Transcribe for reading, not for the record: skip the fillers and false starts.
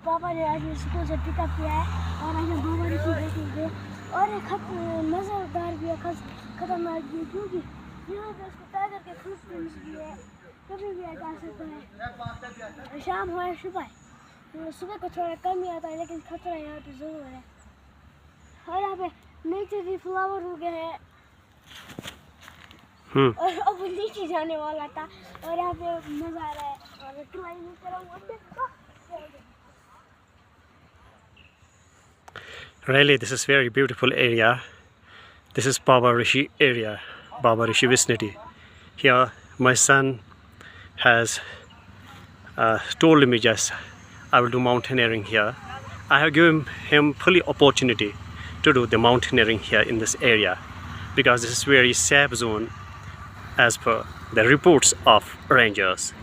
पापा ने आज स्कूल से पिकअप किया है और आज हम बाबा ऋषि देखेंगे और एक मज़ेदार भी है खतरनाक भी, क्योंकि यहाँ पे उसको टाइगर के फुटप्रिंट्स भी है, कभी भी जा सकता है। शाम हो या सुबह को थोड़ा कम ही आता है, लेकिन खतरा यहाँ पे ज़रूर है। और यहाँ पे नेचर भी फ्लावर हो गए हैं और अब नीचे जाने वाला था और यहाँ पे मज़ा आ रहा है और क्लाइंबिंग करूँगा। Really, this is very beautiful area. This is Baba Rishi area, Baba Rishi vicinity. Here, my son has told me just I will do mountaineering here. I have given him fully opportunity to do the mountaineering here in this area because this is very safe zone as per the reports of rangers.